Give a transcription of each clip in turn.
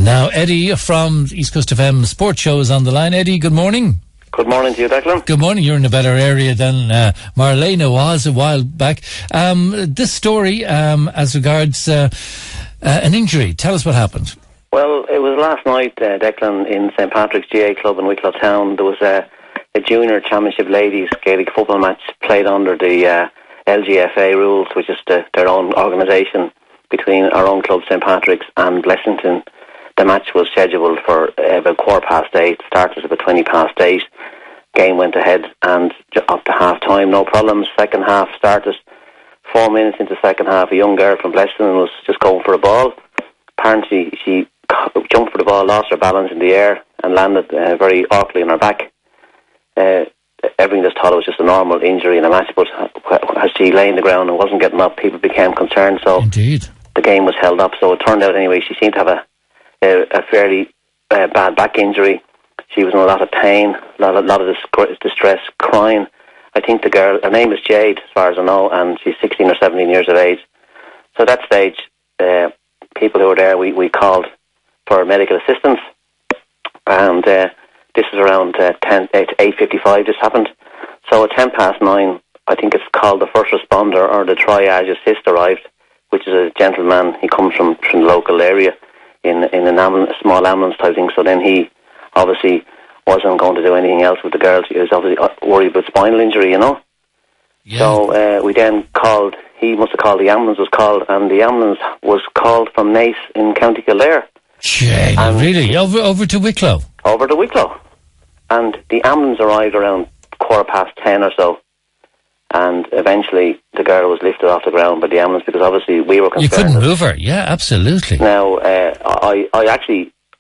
Now, Eddie from East Coast FM Sports Show is on the line. Eddie, good morning. Good morning to you, Declan. Good morning. You're in a better area than Marlena was a while back. This story, as regards an injury, tell us what happened. Well, it was last night, Declan, in St Patrick's GA Club in Wicklow Town. There was a junior championship ladies Gaelic football match played under the LGFA rules, which is their own organisation between our own club, St Patrick's, and Blessington. The match was scheduled for about 8:15, started about 8:20. Game went ahead and up to half time, no problems. Second half started. 4 minutes into the second half, a young girl from Blessington was just going for a ball. Apparently she jumped for the ball, lost her balance in the air and landed very awkwardly on her back. Everyone just thought it was just a normal injury in a match, but as she lay on the ground and wasn't getting up, people became concerned. So Indeed. The game was held up. So it turned out anyway she seemed to have a fairly bad back injury. She was in a lot of pain, a lot of distress, crying. I think the girl, her name is Jade, as far as I know, and she's 16 or 17 years of age. So at that stage, people who were there, we called for medical assistance, and this is around 8:55 this happened. So at 9:10, I think it's called the first responder or the triage assist arrived, which is a gentleman. He comes from the local area in an ambulance, a small ambulance type thing. So then he obviously wasn't going to do anything else with the girl. He was obviously worried about spinal injury, you know. Yeah. So we then called, he must have called, the ambulance was called, and the ambulance was called from Naas in County Kildare. Jay, really? Over to Wicklow? Over to Wicklow. And the ambulance arrived around 10:15 or so. And eventually the girl was lifted off the ground by the ambulance because obviously we were concerned. You couldn't move her, yeah, absolutely. Now,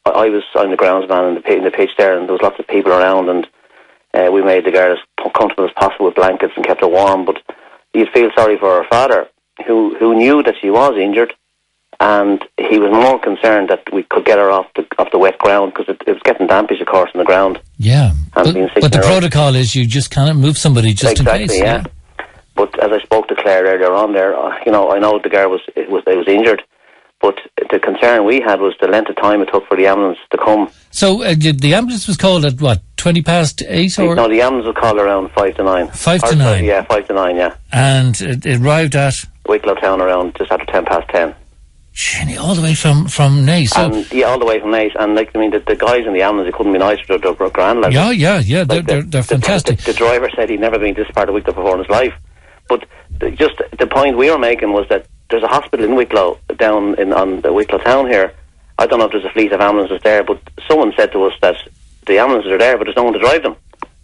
I was on the groundsman in the pitch there, and there was lots of people around, and we made the girl as comfortable as possible with blankets and kept her warm. But you'd feel sorry for her father, who knew that she was injured, and he was more concerned that we could get her off the wet ground because it was getting dampish, of course, on the ground. Yeah, but the protocol is you just cannot move somebody just in case. Exactly, yeah. But as I spoke to Claire earlier on there, I know the girl was injured. But the concern we had was the length of time it took for the ambulance to come. So the ambulance was called at what, 8:20 or? No, the ambulance was called around 5 to 9. 5 to 9? Yeah, 5 to 9, yeah. And it arrived at? Wicklow Town around just after 10:10. Jenny, all the way from Naas. So yeah, all the way from Naas. And the guys in the ambulance, they couldn't be nicer. They're grand. Like, yeah. They're fantastic. The driver said he'd never been to this part of Wicklow before in his life. But just the point we were making was that there's a hospital in Wicklow, down on the Wicklow Town here. I don't know if there's a fleet of ambulances there, but someone said to us that the ambulances are there, but there's no one to drive them.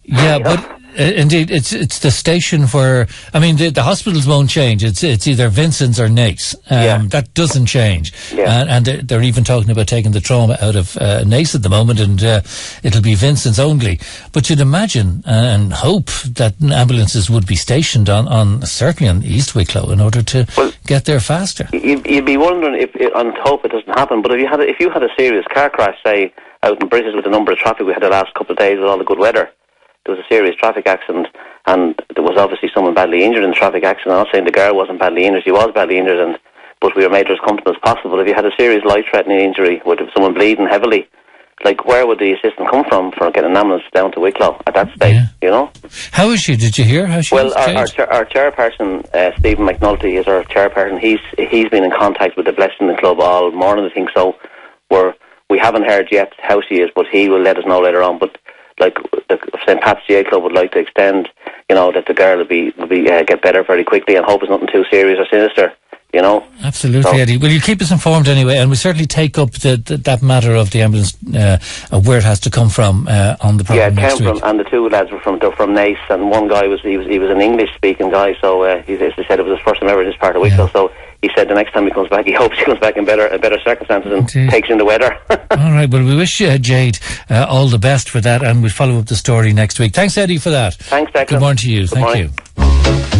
Yeah, but indeed, it's the station where, I mean, the hospitals won't change. It's either Vincent's or Naas. That doesn't change. Yeah. And they're even talking about taking the trauma out of Naas at the moment, and it'll be Vincent's only. But you'd imagine and hope that ambulances would be stationed on certainly on East Wicklow in order to get there faster. You'd be wondering and hope it doesn't happen. But if you had a serious car crash, say out in British with the number of traffic we had the last couple of days with all the good weather. There was a serious traffic accident, and there was obviously someone badly injured in the traffic accident. I'm not saying the girl wasn't badly injured; she was badly injured, but we were made her as comfortable as possible. If you had a serious life-threatening injury, with someone bleeding heavily, like where would the assistance come from for getting an ambulance down to Wicklow at that stage? Yeah. You know. How is she? Did you hear how she? Well, our chairperson, Stephen McNulty, is our chairperson. He's been in contact with the Blessington Club all morning, I think. So we haven't heard yet how she is, but he will let us know later on. But like the St Pat's GA Club would like to extend, that the girl will be get better very quickly, and hope it's nothing too serious or sinister. Absolutely, Eddie. Well, you keep us informed anyway, and we certainly take up that matter of the ambulance, where it has to come from on the programme next week. And the two lads were from Naas, and one guy was an English speaking guy, so he said it was his first time ever in this part of Wicklow. Yeah. So he said the next time he comes back, he hopes he comes back in better circumstances and takes in the weather. All right, well, we wish Jade all the best for that, and we'll follow up the story next week. Thanks, Eddie, for that. Thanks, Declan. Good morning to you. Thank you.